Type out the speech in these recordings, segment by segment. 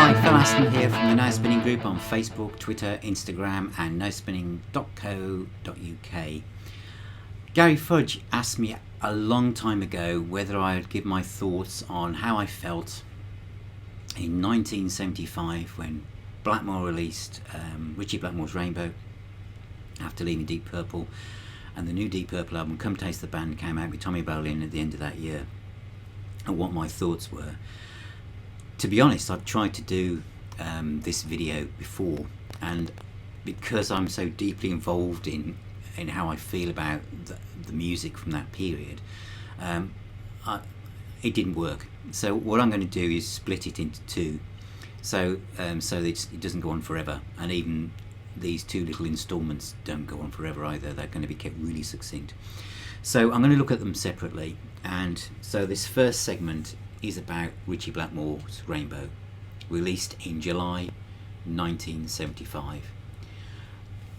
Hi, Phil Aston here from the Now Spinning Group on Facebook, Twitter, Instagram and nowspinning.co.uk. Gary Fudge asked me a long time ago whether I would give my thoughts on how I felt in 1975 when Blackmore released Ritchie Blackmore's Rainbow after leaving Deep Purple, and the new Deep Purple album Come Taste the Band came out with Tommy Bolin at the end of that year, and what my thoughts were. To be honest, I've tried to do this video before, and because I'm so deeply involved in how I feel about the music from that period, it didn't work. So what I'm going to do is split it into two, so that it doesn't go on forever, and even these two little installments don't go on forever either. They're going to be kept really succinct. So I'm going to look at them separately, and so this first segment is about Ritchie Blackmore's Rainbow, released in July 1975.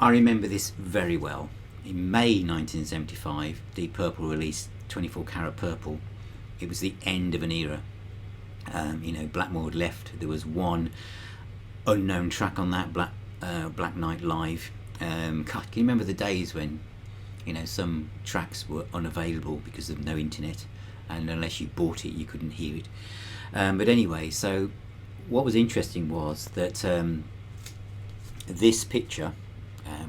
I remember this very well. In May 1975, Deep Purple released 24 Carat Purple. It was the end of an era. Blackmore had left. There was one unknown track on that, Black Night Live. God, can you remember the days when some tracks were unavailable because of no internet, and unless you bought it you couldn't hear it. But anyway, so what was interesting was that this picture,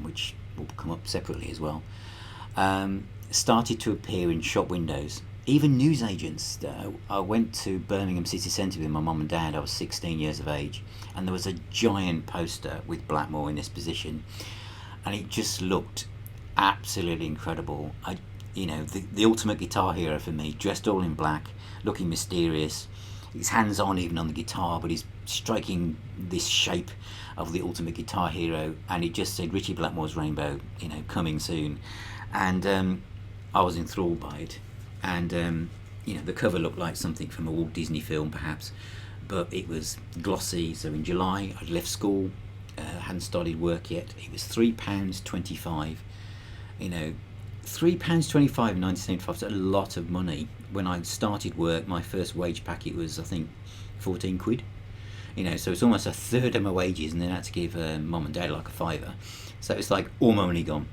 which will come up separately as well, started to appear in shop windows, even newsagents. I went to Birmingham city centre with my mum and dad. I was 16 years of age, and there was a giant poster with Blackmore in this position, and it just looked absolutely incredible. The ultimate guitar hero for me, dressed all in black, looking mysterious. He's hands-on even on the guitar, but he's striking this shape of the ultimate guitar hero, and it just said Ritchie Blackmore's Rainbow, coming soon. And I was enthralled by it. And the cover looked like something from a Walt Disney film perhaps, but it was glossy. So in July I'd left school, hadn't started work yet. It was £3.25. £3.25 in 1975 is a lot of money. When I started work, my first wage packet was, I think, 14 quid. So it's almost a third of my wages, and then I had to give mum and dad like a fiver. So it's like all my money gone.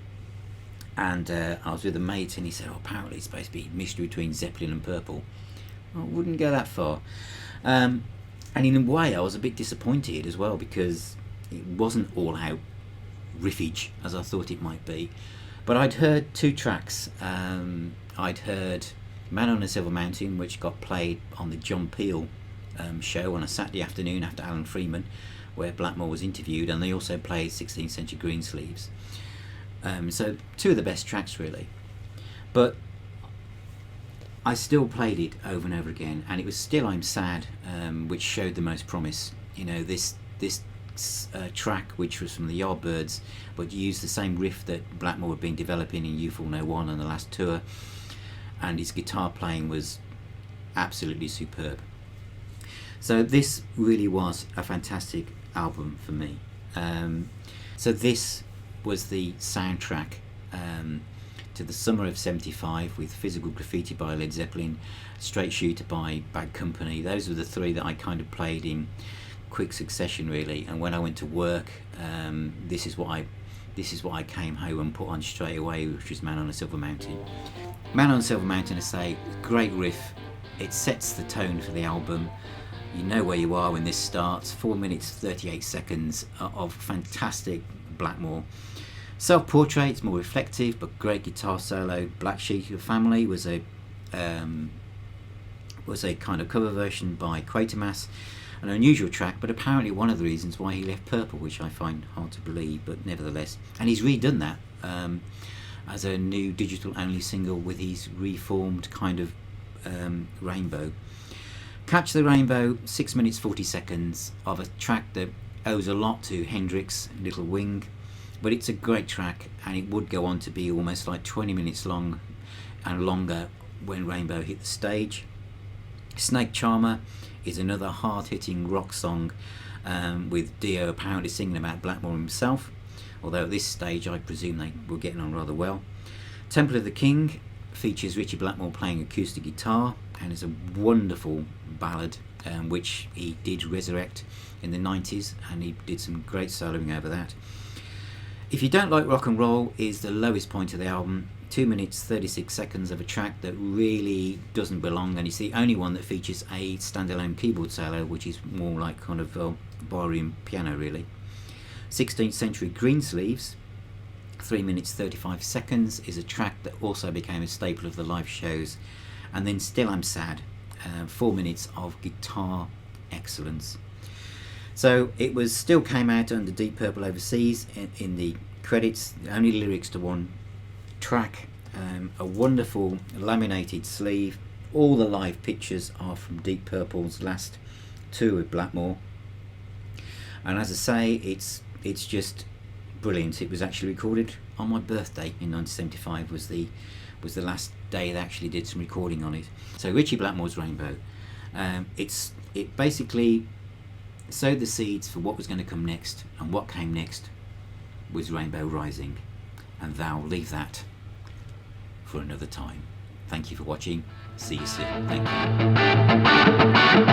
And I was with a mate, and he said, apparently it's supposed to be a mixture between Zeppelin and Purple. I wouldn't go that far. And in a way, I was a bit disappointed as well, because it wasn't all out riffage as I thought it might be. But I'd heard two tracks. I'd heard Man on a Silver Mountain, which got played on the John Peel show on a Saturday afternoon after Alan Freeman, where Blackmore was interviewed, and they also played 16th Century Greensleeves. So two of the best tracks really. But I still played it over and over again, and it was Still I'm Sad, which showed the most promise. This track, which was from the Yardbirds, but used the same riff that Blackmore had been developing in Youthful No One on the last tour, and his guitar playing was absolutely superb. So this really was a fantastic album for me. So this was the soundtrack to the summer of '75, with Physical Graffiti by Led Zeppelin, Straight Shooter by Bad Company. Those were the three that I kind of played in quick succession really, and when I went to work, this is what I came home and put on straight away, which was Man on a Silver Mountain. Man on a Silver Mountain, I say, great riff. It sets the tone for the album. You know where you are when this starts. 4 minutes 38 seconds of fantastic Blackmore. Self-portrait's more reflective, but great guitar solo. Black Sheep of Family was a kind of cover version by Quatermass. An unusual track, but apparently one of the reasons why he left Purple, which I find hard to believe, but nevertheless. And he's redone that as a new digital-only single with his reformed kind of Rainbow. Catch the Rainbow, 6 minutes 40 seconds of a track that owes a lot to Hendrix, Little Wing, but it's a great track, and it would go on to be almost like 20 minutes long and longer when Rainbow hit the stage. Snake Charmer is another hard-hitting rock song, with Dio apparently singing about Blackmore himself, although at this stage I presume they were getting on rather well. Temple of the King features Ritchie Blackmore playing acoustic guitar, and is a wonderful ballad which he did resurrect in the 90s, and he did some great soloing over that. If You Don't Like Rock and Roll is the lowest point of the album, 2 minutes 36 seconds of a track that really doesn't belong, and it's the only one that features a standalone keyboard solo, which is more like kind of ballroom piano really. 16th Century Greensleeves, 3 minutes 35 seconds, is a track that also became a staple of the live shows. And then Still I'm Sad, 4 minutes of guitar excellence. So it was still came out under Deep Purple overseas in the credits, only lyrics to one track, a wonderful laminated sleeve. All the live pictures are from Deep Purple's last tour with Blackmore, and as I say, it's just brilliant. It was actually recorded on my birthday in 1975. was the last day they actually did some recording on it. So Ritchie Blackmore's Rainbow, it basically sowed the seeds for what was going to come next, and what came next was Rainbow Rising, and thou leave that for another time. Thank you for watching. See you soon. Thank you.